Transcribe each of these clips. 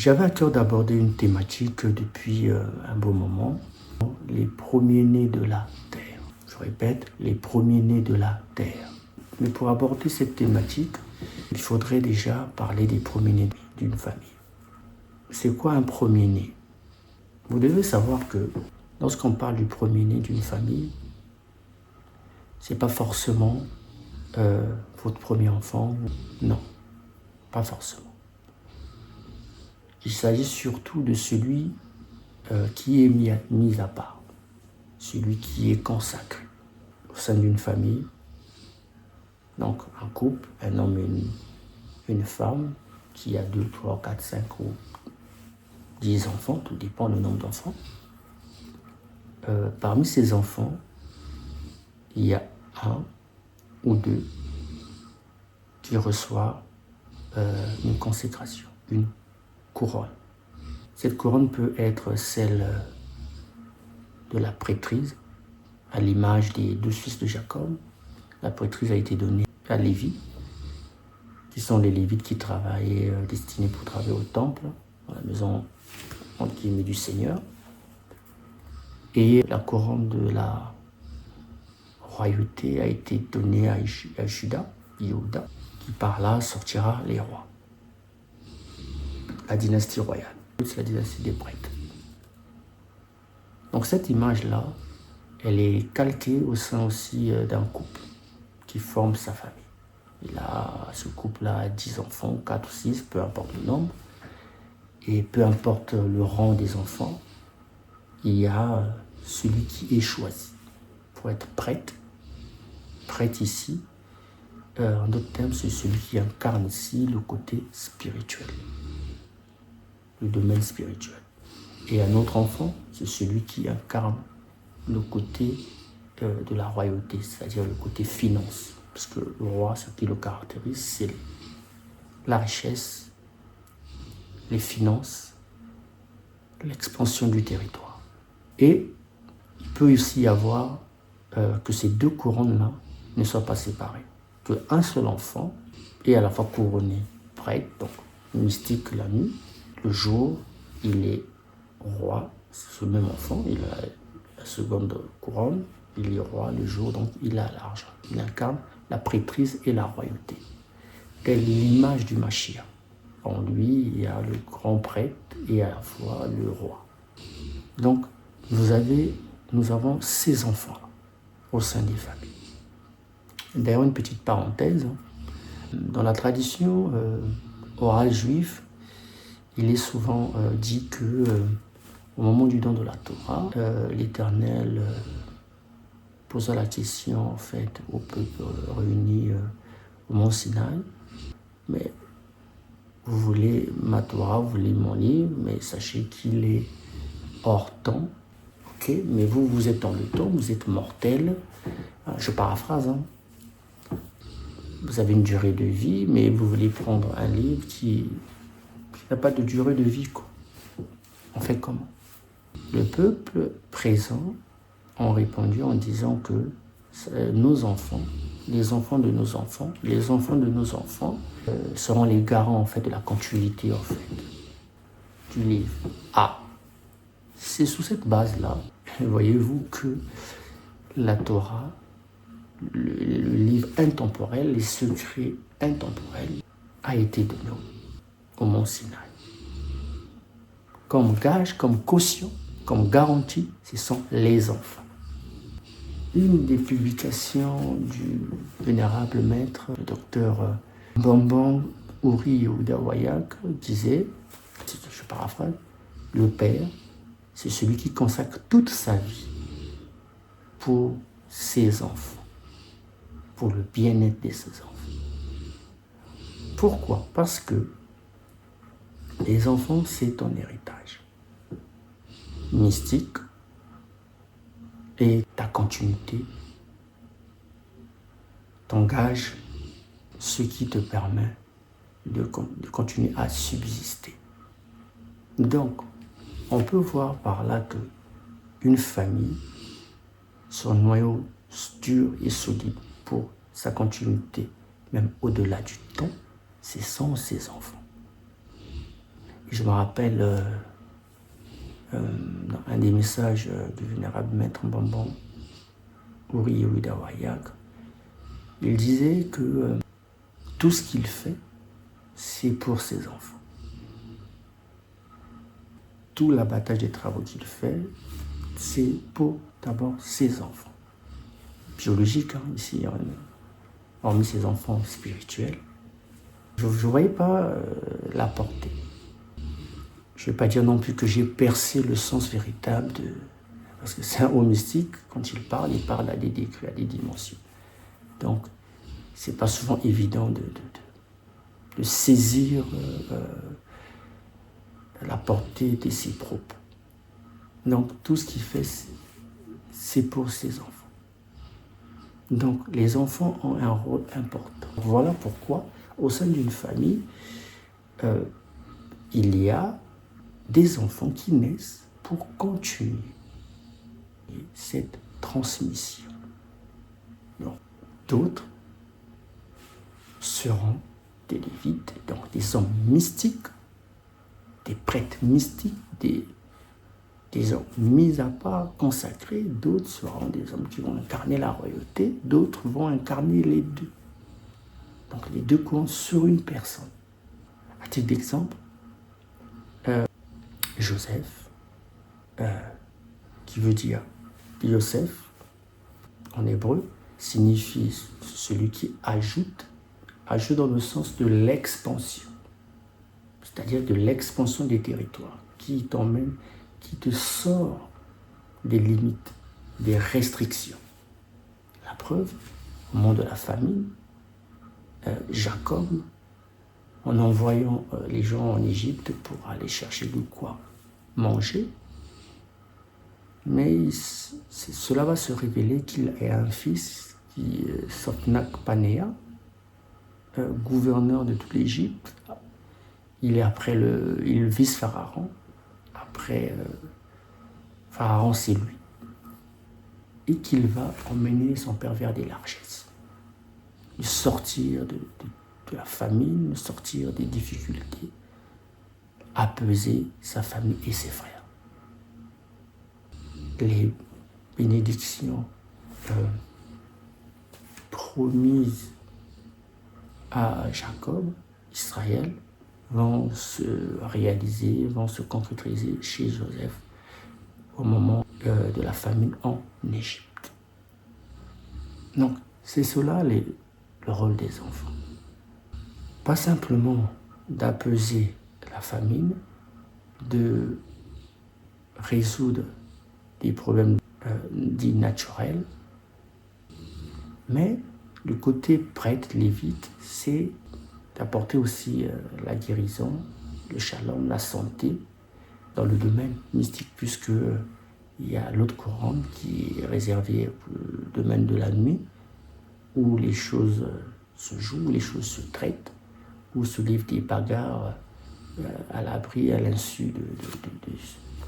J'avais à cœur d'aborder une thématique depuis un bon moment, les premiers-nés de la Terre. Je répète, les premiers-nés de la Terre. Mais pour aborder cette thématique, il faudrait déjà parler des premiers-nés d'une famille. C'est quoi un premier-né? Vous devez savoir que lorsqu'on parle du premier-né d'une famille, c'est pas forcément votre premier enfant. Non, pas forcément. Il s'agit surtout de celui qui est mis à part, celui qui est consacré au sein d'une famille. Donc un couple, un homme et une femme qui a 2, 3, 4, 5 ou 10 enfants, tout dépend du nombre d'enfants. Parmi ces enfants, il y a un ou deux qui reçoivent une consécration, une couronne. Cette couronne peut être celle de la prêtrise, à l'image des 2 fils de Jacob. La prêtrise a été donnée à Lévi, qui sont les Lévites qui travaillaient, destinés pour travailler au temple, dans la maison entre guillemets du Seigneur. Et la couronne de la royauté a été donnée à Juda, Yehuda, qui par là sortira les rois. La dynastie royale, c'est la dynastie des prêtres. Donc cette image-là, elle est calquée au sein aussi d'un couple qui forme sa famille. Ce couple-là a 10 enfants, 4 ou 6, peu importe le nombre. Et peu importe le rang des enfants, il y a celui qui est choisi pour être prêtre. Prêtre ici, en d'autres termes, c'est celui qui incarne ici le côté spirituel, le domaine spirituel. Et un autre enfant, c'est celui qui incarne le côté de la royauté, c'est-à-dire le côté finance. Parce que le roi, ce qui le caractérise, c'est la richesse, les finances, l'expansion du territoire. Et il peut aussi y avoir que ces 2 couronnes-là ne soient pas séparées. Qu'un seul enfant est à la fois couronné prêtre, donc mystique la nuit. Le jour, il est roi, ce même enfant, il a la seconde couronne, il est roi le jour, donc il a l'argent. Il incarne la prêtrise et la royauté. Telle est l'image du Mashiach. En lui, il y a le grand prêtre et à la fois le roi. Donc, nous avons ces enfants au sein des familles. D'ailleurs, une petite parenthèse, dans la tradition orale juive, il est souvent dit que au moment du don de la Torah, l'Éternel posa la question en fait au peuple réuni au mont Sinaï, mais vous voulez ma Torah, vous voulez mon livre, mais sachez qu'il est hors temps, ok, mais vous êtes dans le temps, vous êtes mortel. Je paraphrase, Vous avez une durée de vie, mais vous voulez prendre un livre qui n'a pas de durée de vie, quoi. On fait comment? Le peuple présent ont répondu en disant que nos enfants, les enfants de nos enfants, les enfants de nos enfants seront les garants en fait de la continuité en fait du livre. C'est sous cette base-là, voyez-vous, que la Torah, le livre intemporel, les secrets intemporels, a été donné au mont Sinaï. Comme gage, comme caution, comme garantie, ce sont les enfants. Une des publications du vénérable maître, le docteur Bambang Uri Yehuda Wayak, disait, je paraphrase, le père, c'est celui qui consacre toute sa vie pour ses enfants, pour le bien-être de ses enfants. Pourquoi? Parce que les enfants, c'est ton héritage mystique et ta continuité t'engage ce qui te permet de continuer à subsister. Donc, on peut voir par là que une famille, son noyau dur et solide pour sa continuité, même au-delà du temps, ce sont ses enfants. Je me rappelle dans un des messages du vénérable maître Mbambon, Uri Dawayak, il disait que tout ce qu'il fait, c'est pour ses enfants. Tout l'abattage des travaux qu'il fait, c'est pour d'abord ses enfants. Biologiques, hein, ici, hormis ses enfants spirituels. Je ne voyais pas la portée. Je ne vais pas dire non plus que j'ai percé le sens véritable de... Parce que c'est un haut mystique, quand il parle à des degrés, à des dimensions. Donc, c'est pas souvent évident de saisir la portée de ses propos. Donc, tout ce qu'il fait, c'est pour ses enfants. Donc, les enfants ont un rôle important. Voilà pourquoi, au sein d'une famille, il y a des enfants qui naissent pour continuer cette transmission. Donc, d'autres seront des lévites, donc des hommes mystiques, des prêtres mystiques, des hommes mis à part, consacrés. D'autres seront des hommes qui vont incarner la royauté, d'autres vont incarner les deux. Donc les deux comptent sur une personne. À titre d'exemple, Joseph, qui veut dire Yosef, en hébreu, signifie celui qui ajoute dans le sens de l'expansion, c'est-à-dire de l'expansion des territoires, qui t'emmène, qui te sort des limites, des restrictions. La preuve, au moment de la famine, Jacob, en envoyant les gens en Égypte pour aller chercher de quoi manger, mais cela va se révéler qu'il a un fils qui est Sopnak Panéa, gouverneur de toute l'Égypte. Il est vice-pharaon. Après, Pharaon, c'est lui. Et qu'il va emmener son père vers des largesses. Sortir de la famine, sortir des difficultés, apaiser sa famille et ses frères. Les bénédictions promises à Jacob, Israël, vont se réaliser, vont se concrétiser chez Joseph au moment de la famine en Égypte. Donc, c'est cela le rôle des enfants. Pas simplement d'apaiser la famine, de résoudre des problèmes dits naturels, mais le côté prêtre, lévite, c'est d'apporter aussi la guérison, le shalom, la santé dans le domaine mystique, puisque il y a l'autre courant qui est réservé pour le domaine de la nuit, où les choses se jouent, où les choses se traitent, où se livrent des bagarres à l'abri, à l'insu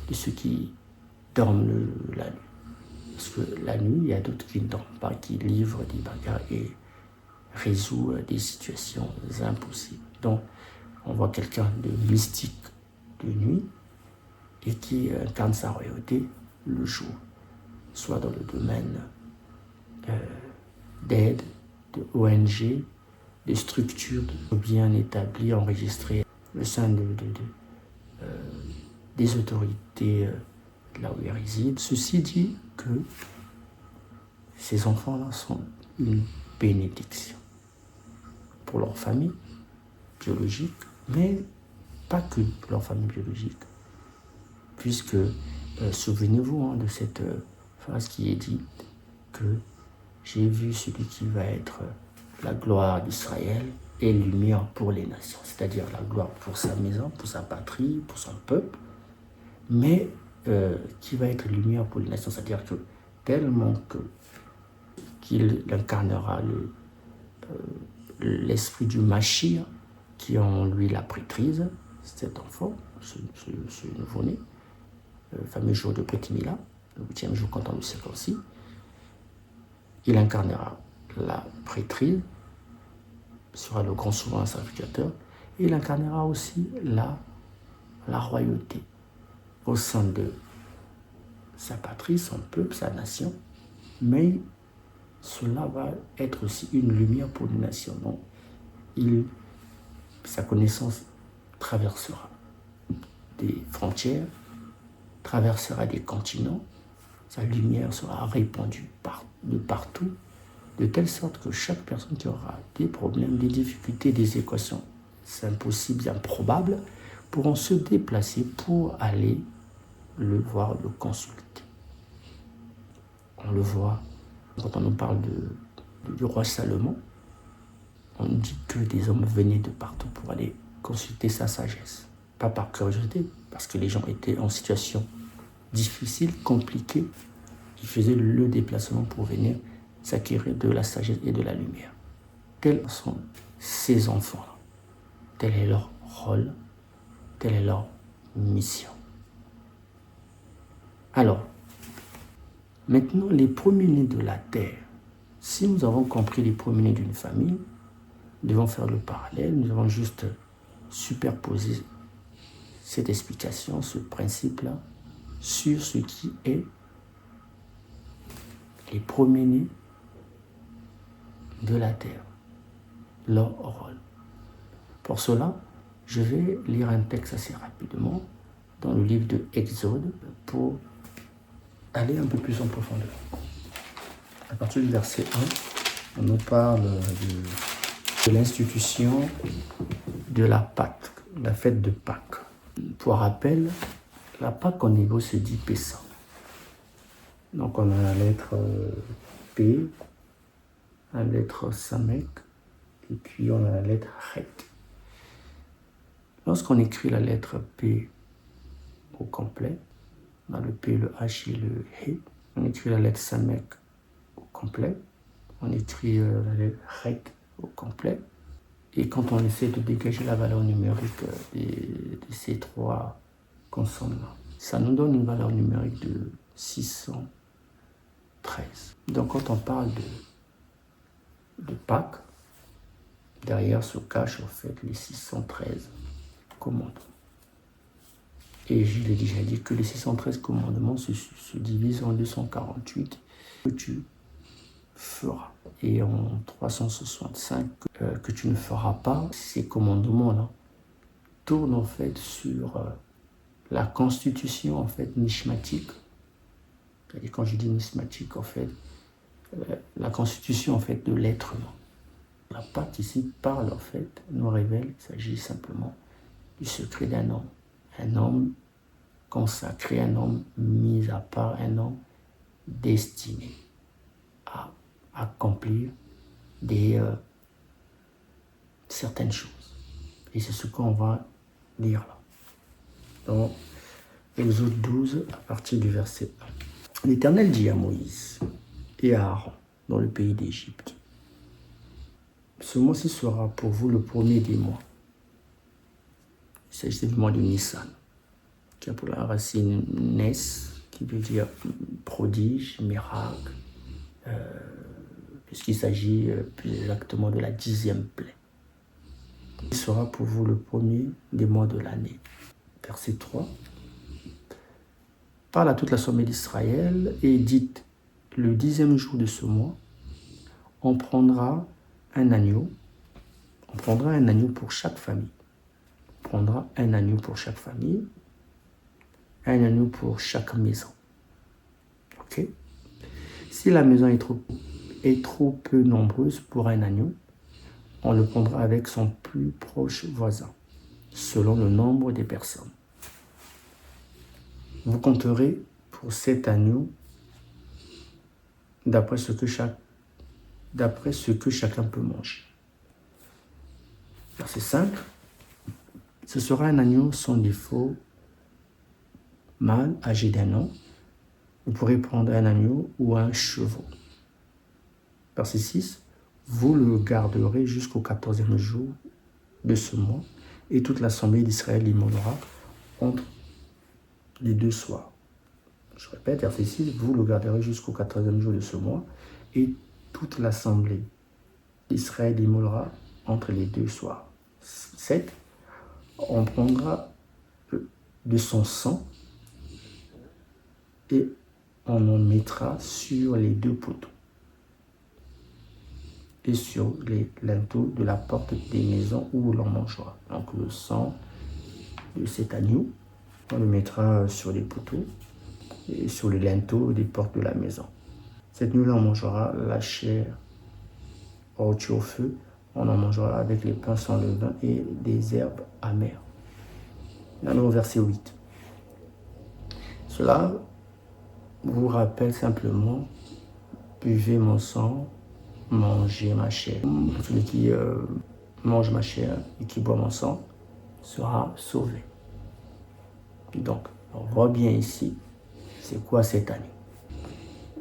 de ceux qui dorment la nuit. Parce que la nuit, il y a d'autres qui ne dorment pas, qui livrent des bagarres et résout des situations impossibles. Donc, on voit quelqu'un de mystique de nuit et qui incarne sa royauté le jour, soit dans le domaine d'aide, de ONG, des structures bien établies, enregistrées au sein des autorités là où ils résident. Ceci dit que ces enfants-là sont une bénédiction pour leur famille biologique, mais pas que pour leur famille biologique, puisque souvenez-vous de cette phrase qui est dite que j'ai vu celui qui va être la gloire d'Israël et lumière pour les nations, c'est-à-dire la gloire pour sa maison, pour sa patrie, pour son peuple, mais qui va être lumière pour les nations, c'est-à-dire que tellement qu'il incarnera l'esprit du Mashiach qui a en lui la prêtrise, cet enfant, ce nouveau-né, le fameux jour de Brit Mila, le 8e jour quand on le circoncis, il incarnera la prêtrise, sera le grand souverain sacrificateur, et il incarnera aussi la la royauté au sein de sa patrie, son peuple, sa nation, mais cela va être aussi une lumière pour les nations. Donc, sa connaissance traversera des frontières, traversera des continents, sa lumière sera répandue de partout, de telle sorte que chaque personne qui aura des problèmes, des difficultés, des équations impossibles, improbables, pourront se déplacer pour aller le voir, le consulter. On le voit quand on nous parle du roi Salomon, on dit que des hommes venaient de partout pour aller consulter sa sagesse. Pas par curiosité, parce que les gens étaient en situation difficile, compliquée. Ils faisaient le déplacement pour venir s'acquérir de la sagesse et de la lumière. Tels sont ces enfants-là. Tel est leur rôle, telle est leur mission. Alors, maintenant, les premiers-nés de la terre. Si nous avons compris les premiers-nés d'une famille, nous devons faire le parallèle, nous devons juste superposer cette explication, ce principe-là, sur ce qui est les premiers-nés de la terre, leur rôle. Pour cela, je vais lire un texte assez rapidement dans le livre de Exode pour aller un peu plus en profondeur. À partir du verset 1, on nous parle de l'institution de la Pâque, la fête de Pâques. Pour rappel, la Pâque en hébreu se dit Pessa. Donc on a la lettre P, la lettre Samek, et puis on a la lettre Het. Lorsqu'on écrit la lettre P au complet, on a le P, le H et le He. On écrit la lettre Samek au complet. On écrit la lettre Het au complet. Et quand on essaie de dégager la valeur numérique de ces trois consonnes-là, ça nous donne une valeur numérique de 613. Donc quand on parle de Pâques, derrière se cachent en fait les 613 commandements. Et je l'ai déjà dit que les 613 commandements se divisent en 248 que tu feras. Et en 365 que tu ne feras pas. Ces commandements-là tournent en fait sur la constitution en fait nishmatique. Et quand je dis nishmatique, en fait, la constitution en fait de l'être humain. La Pâque ici parle en fait, nous révèle, il s'agit simplement du secret d'un homme. Un homme consacré, un homme mis à part, un homme destiné à accomplir certaines choses. Et c'est ce qu'on va lire là. Dans Exode 12, à partir du verset 1. L'Éternel dit à Moïse et à Aaron dans le pays d'Égypte: ce mois-ci sera pour vous le premier des mois. Il s'agit du mois de Nissan, qui a pour la racine Nes, qui veut dire prodige, miracle, puisqu'il s'agit plus exactement de la 10e plaie. Il sera pour vous le premier des mois de l'année. Verset 3. Parle à toute l'assemblée d'Israël et dites: le 10e jour de ce mois, on prendra un agneau. On prendra un agneau pour chaque famille. On prendra un agneau pour chaque famille. Un agneau pour chaque maison. Ok? Si la maison est trop peu nombreuse pour un agneau, on le prendra avec son plus proche voisin, selon le nombre des personnes. Vous compterez pour cet agneau d'après ce que chacun peut manger. Verset 5. Ce sera un agneau sans défaut, mâle, âgé d'1 an. Vous pourrez prendre un agneau ou un chevreau. Verset 6. Vous le garderez jusqu'au 14e jour de ce mois, et toute l'assemblée d'Israël l'immolera entre les 2 soirs. Je répète, verset 6, vous le garderez jusqu'au 14e jour de ce mois, et toute l'assemblée d'Israël l'immolera entre les 2 soirs. 7, on prendra de son sang et on en mettra sur les 2 poteaux et sur les linteaux de la porte des maisons où l'on mangera. Donc le sang de cet agneau, on le mettra sur les poteaux et sur les linteaux des portes de la maison. Cette nuit-là, on mangera la chair rôtie au feu. On en mangera avec les pains sans levain et des herbes amères. Maintenant, au verset 8. Cela vous rappelle simplement, buvez mon sang, mangez ma chair. Celui qui mange ma chair et qui boit mon sang sera sauvé. Donc, on voit bien ici, c'est quoi cet agneau.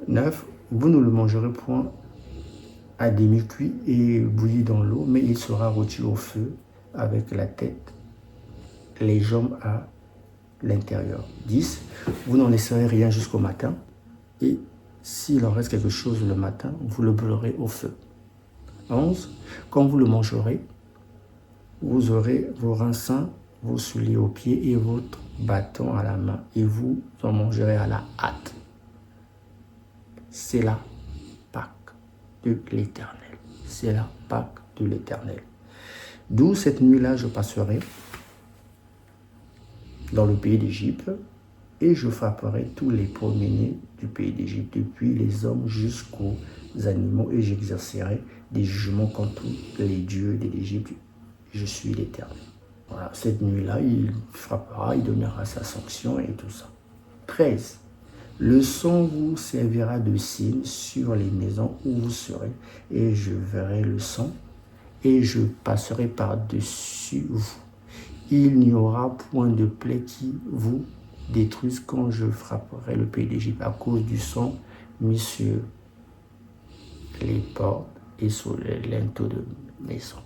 9. Vous ne le mangerez point à demi cuit et bouilli dans l'eau, mais il sera rôti au feu avec la tête, les jambes à l'intérieur. 10. Vous n'en laisserez rien jusqu'au matin, et s'il en reste quelque chose le matin, vous le brûlerez au feu. 11. Quand vous le mangerez, vous aurez vos reins sains, vos souliers aux pieds et votre bâton à la main, et vous en mangerez à la hâte. C'est la Pâque de l'Éternel. C'est la Pâque de l'Éternel. D'où cette nuit-là, je passerai dans le pays d'Égypte et je frapperai tous les premiers-nés du pays d'Égypte, depuis les hommes jusqu'aux animaux, et j'exercerai des jugements contre tous les dieux de l'Égypte. Je suis l'Éternel. Voilà, cette nuit-là, il frappera, il donnera sa sanction et tout ça. 13. Le sang vous servira de signe sur les maisons où vous serez, et je verrai le sang, et je passerai par-dessus vous. Il n'y aura point de plaie qui vous détruise quand je frapperai le pays d'Égypte à cause du sang mis sur les portes et sur les linteaux de maison.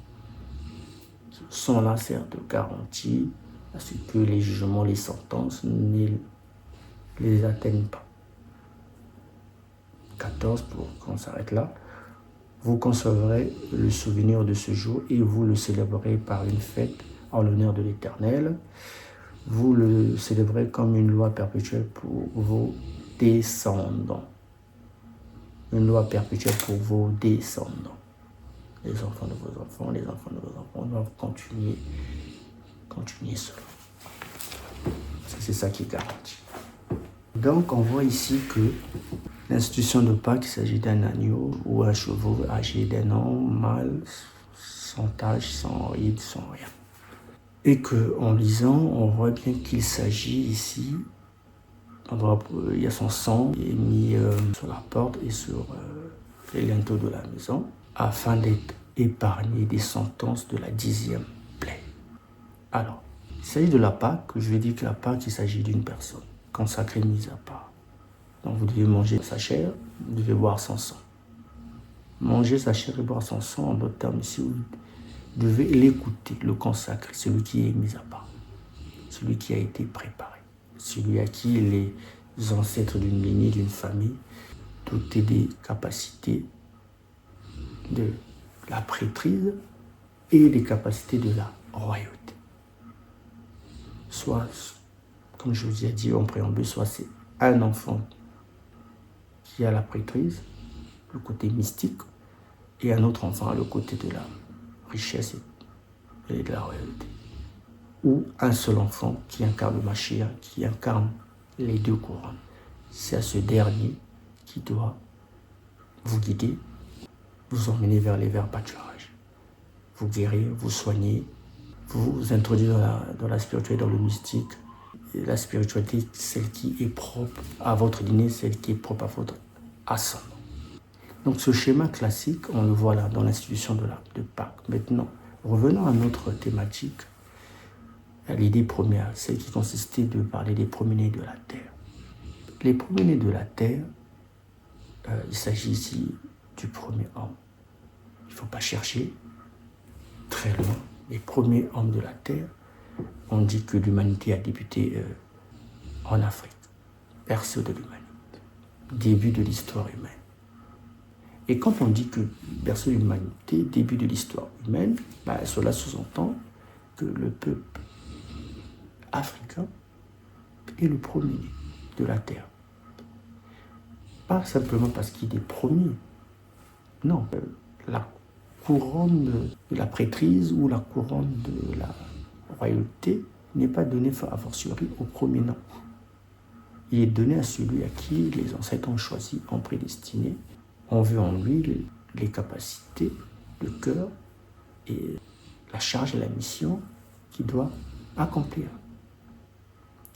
Ce sang-là sert de garantie à ce que les jugements, les sentences ne les atteignent pas. 14, pour qu'on s'arrête là. Vous conserverez le souvenir de ce jour et vous le célébrerez par une fête en l'honneur de l'Éternel. Vous le célébrez comme une loi perpétuelle pour vos descendants. Une loi perpétuelle pour vos descendants. Les enfants de vos enfants, les enfants de vos enfants doivent continuer cela. C'est ça qui est garanti. Donc on voit ici que l'institution de Pâques, il s'agit d'un agneau ou un chevau âgé d'un an, mâle, sans tache, sans ride, sans rien. Et qu'en lisant, on voit bien qu'il s'agit ici, il y a son sang qui est mis sur la porte et sur les linteaux de la maison, afin d'être épargné des sentences de la 10e plaie. Alors, il s'agit de la Pâque. Je vais dire que la Pâque, il s'agit d'une personne consacrée, mise à part. Donc vous devez manger sa chair, vous devez boire son sang. Manger sa chair et boire son sang, en d'autres termes, ici, vous devez l'écouter, le consacrer, celui qui est mis à part, celui qui a été préparé, celui à qui les ancêtres d'une lignée, d'une famille, dotés des capacités de la prêtrise et des capacités de la royauté. Soit, comme je vous ai dit en préambule, soit c'est un enfant qui a la prêtrise, le côté mystique, et un autre enfant, le côté de la richesse et de la royauté. Ou un seul enfant qui incarne le Mashiach, qui incarne les 2 couronnes. C'est à ce dernier qui doit vous guider, vous emmener vers les verts pâturages, vous guérir, vous soigner, vous introduire dans la spiritualité, dans le mystique. Et la spiritualité, celle qui est propre à votre lignée, celle qui est propre à votre ascendant. Donc ce schéma classique, on le voit là dans l'institution de Pâques. Maintenant, revenons à notre thématique, à l'idée première, celle qui consistait de parler des premiers-nés de la terre. Les premiers-nés de la terre, il s'agit ici du premier homme. Il ne faut pas chercher très loin. Les premiers hommes de la terre, on dit que l'humanité a débuté en Afrique, berceau de l'humanité, début de l'histoire humaine. Et quand on dit que berceau de l'humanité, début de l'histoire humaine, cela sous-entend que le peuple africain est le premier de la terre. Pas simplement parce qu'il est premier. Non, la couronne de la prêtrise ou la couronne de la royauté n'est pas donnée a fortiori au premier, non. Il est donné à celui à qui les ancêtres ont choisi, ont prédestiné, ont vu en lui les capacités, le cœur et la charge et la mission qu'il doit accomplir.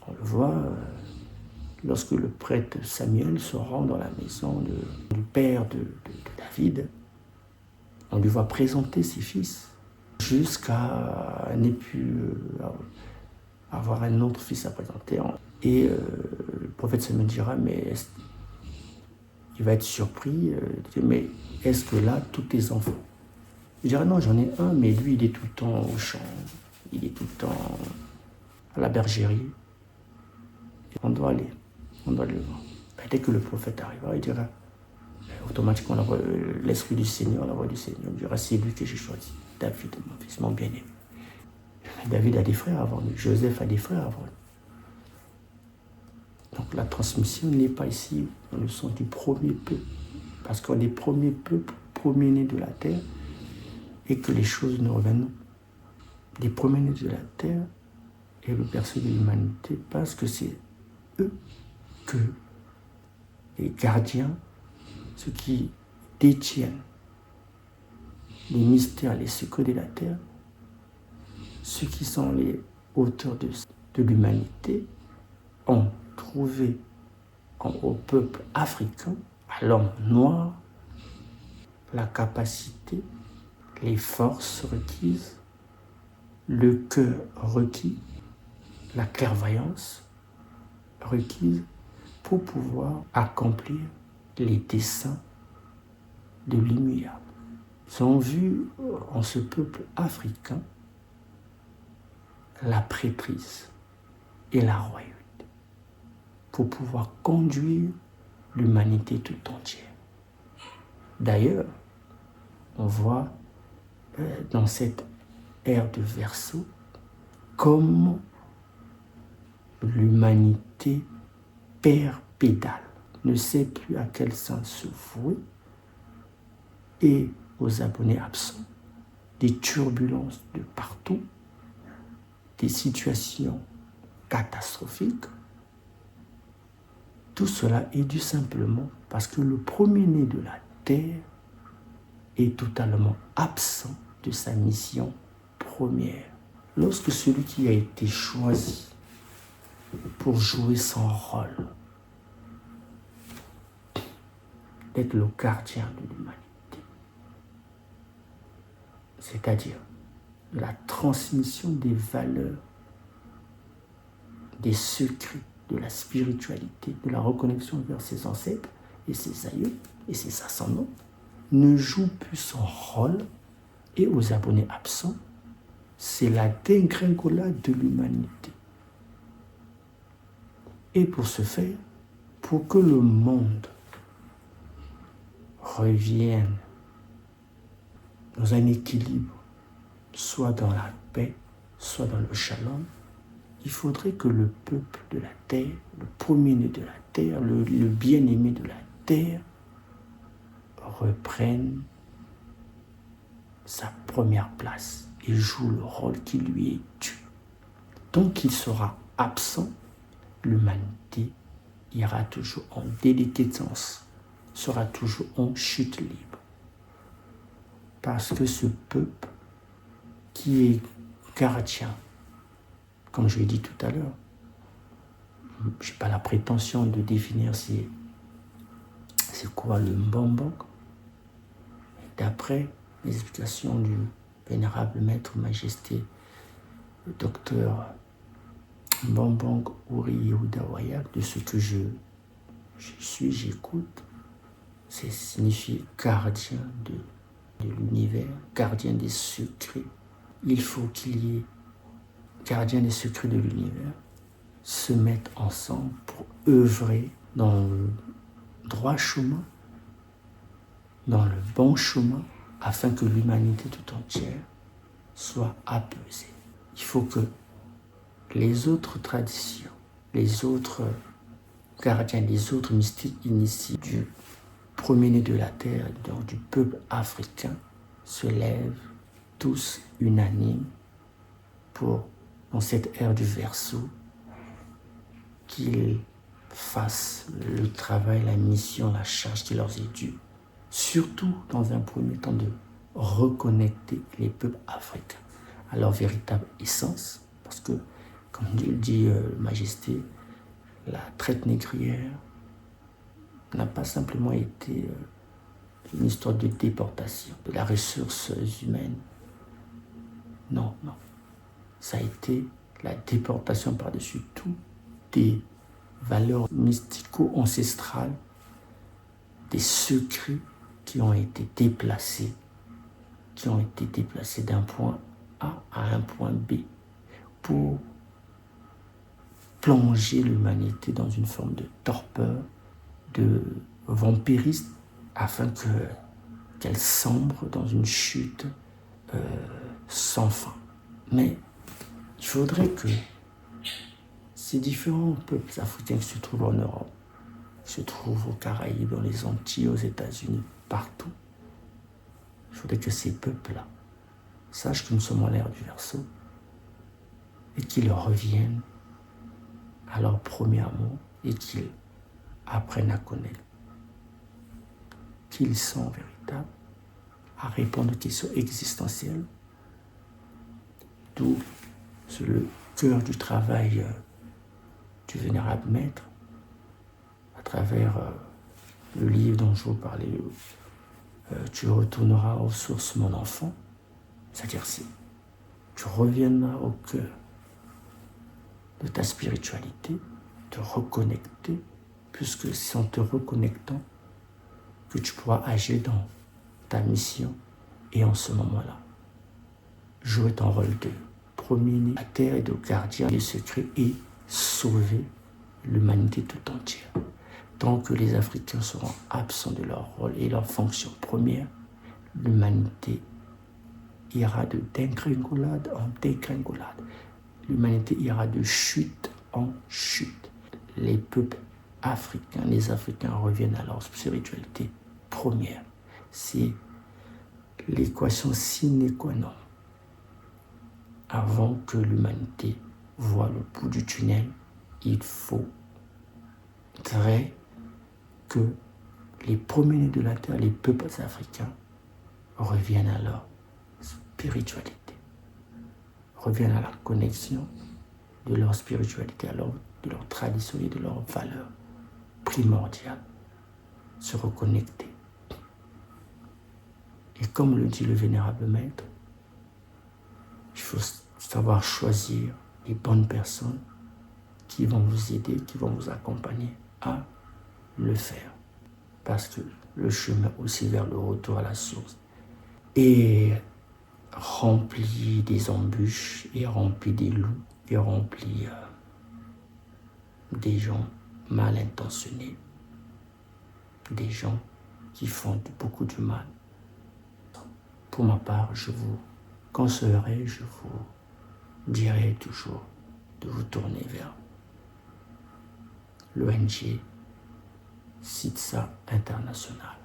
On le voit lorsque le prêtre Samuel se rend dans la maison du père de David. On lui voit présenter ses fils jusqu'à n'ait pu avoir un autre fils à présenter. Et le prophète Samuel dira, mais il va être surpris, mais est-ce que là, tous tes enfants? Il dira, non, j'en ai un, mais lui, il est tout le temps au champ, il est tout le temps à la bergerie. On doit aller le voir. Dès que le prophète arrivera, il dira, automatiquement, l'esprit du Seigneur, la voix du Seigneur, dira, c'est lui que j'ai choisi, David, mon fils, mon bien-aimé. David a des frères avant lui, Joseph a des frères avant lui. Donc la transmission n'est pas ici dans le sens du premier peuple, parce qu'on est premier peuple, premier-né de la terre, et que les choses nous reviennent des premiers-nés de la terre et le berceau de l'humanité, parce que c'est eux que les gardiens, ceux qui détiennent les mystères, les secrets de la terre, ceux qui sont les auteurs de l'humanité, ont trouvé au peuple africain, à l'homme noir, la capacité, les forces requises, le cœur requis, la clairvoyance requise pour pouvoir accomplir les desseins de l'immuable. Ils ont vu en ce peuple africain la prêtrise et la royauté pour pouvoir conduire l'humanité tout entière. D'ailleurs, on voit dans cette ère de Verseau comment l'humanité perd pédale, ne sait plus à quel sens se vouer, et aux abonnés absents, des turbulences de partout, des situations catastrophiques. Tout cela est dû simplement parce que le premier-né de la terre est totalement absent de sa mission première. Lorsque celui qui a été choisi pour jouer son rôle d'être le gardien de l'humanité, c'est-à-dire de la transmission des valeurs, des secrets, de la spiritualité, de la reconnexion vers ses ancêtres et ses aïeux et ses ascendants, ne joue plus son rôle, et aux abonnés absents, c'est la dégringolade de l'humanité. Et pour ce faire, pour que le monde revienne dans un équilibre, soit dans la paix, soit dans le shalom, il faudrait que le peuple de la terre, le premier-né de la terre, le bien-aimé de la terre, reprenne sa première place et joue le rôle qui lui est dû. Tant qu'il sera absent, l'humanité ira toujours en déliquescence, sera toujours en chute libre. Parce que ce peuple qui est gardien, comme je l'ai dit tout à l'heure, je n'ai pas la prétention de définir c'est quoi le Mbambang. D'après les explications du vénérable maître majesté, le docteur Mbambang Uri Yehuda Wayak, de ce que j'écoute, c'est signifier gardien de l'univers, gardien des secrets. Il faut qu'il y ait gardiens des secrets de l'univers se mettent ensemble pour œuvrer dans le droit chemin, dans le bon chemin, afin que l'humanité tout entière soit apaisée. Il faut que les autres traditions les autres gardiens, les autres mystiques initiés du premier-né de la terre, donc du peuple africain, se lèvent tous unanimes pour, dans cette ère du Verseau, qu'ils fassent le travail, la mission, la charge qui leur est due. Surtout, dans un premier temps, de reconnecter les peuples africains à leur véritable essence, parce que, comme dit Majesté, la traite négrière n'a pas simplement été une histoire de déportation de la ressource humaine. Non, non. Ça a été la déportation par-dessus tout des valeurs mystico-ancestrales, des secrets qui ont été déplacés d'un point A à un point B pour plonger l'humanité dans une forme de torpeur, de vampirisme, afin qu'elle sombre dans une chute sans fin. Mais il faudrait que ces différents peuples africains qui se trouvent en Europe, qui se trouvent aux Caraïbes, dans les Antilles, aux États-Unis, partout, il faudrait que ces peuples-là sachent que nous sommes à l'ère du Verseau et qu'ils reviennent à leur premier amour et qu'ils apprennent à connaître qu'ils sont véritables, à répondre aux questions existentielles, d'où le cœur du travail du vénérable maître, à travers le livre dont je vous parlais, tu retourneras aux sources, mon enfant, c'est-à-dire si tu reviendras au cœur de ta spiritualité, te reconnecter, puisque c'est en te reconnectant que tu pourras agir dans ta mission et en ce moment-là, jouer ton rôle de premier-né à terre et de gardien des secrets et sauver l'humanité tout entière. Tant que les Africains seront absents de leur rôle et leur fonction première, l'humanité ira de dégringolade en dégringolade. L'humanité ira de chute en chute. Les peuples africains, les Africains reviennent à leur spiritualité première. C'est l'équation sine qua non. Avant que l'humanité voie le bout du tunnel, il faudrait que les premiers-nés de la terre, les peuples africains, reviennent à leur spiritualité, reviennent à la connexion de leur spiritualité, de leur tradition et de leurs valeurs primordiales, se reconnecter. Et comme le dit le vénérable maître, il faut savoir choisir les bonnes personnes qui vont vous aider, qui vont vous accompagner à le faire. Parce que le chemin aussi vers le retour à la source est rempli des embûches, est rempli des loups, est rempli des gens mal intentionnés, des gens qui font beaucoup de mal. Pour ma part, je vous conseillerais, je vous dirais toujours de vous tourner vers l'ONG SIDSA International.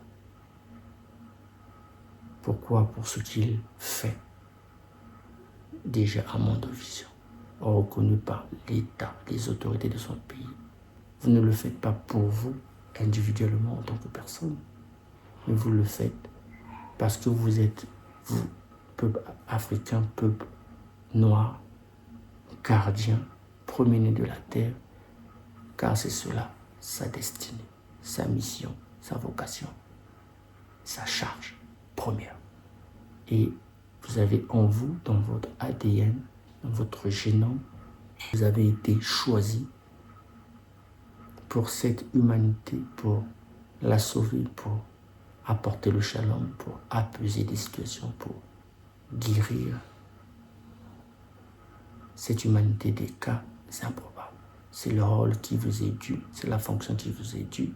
Pourquoi? Pour ce qu'il fait déjà à Mondovision, reconnu par l'État, les autorités de son pays. Vous ne le faites pas pour vous, individuellement en tant que personne, mais vous le faites parce que vous êtes, vous, peuple africain, peuple noir, gardien, premier-né de la terre, car c'est cela, sa destinée, sa mission, sa vocation, sa charge première. Et vous avez en vous, dans votre ADN, dans votre génome, vous avez été choisi pour cette humanité, pour la sauver, pour apporter le shalom, pour apaiser des situations, pour guérir cette humanité des cas improbables. C'est le rôle qui vous est dû, c'est la fonction qui vous est due.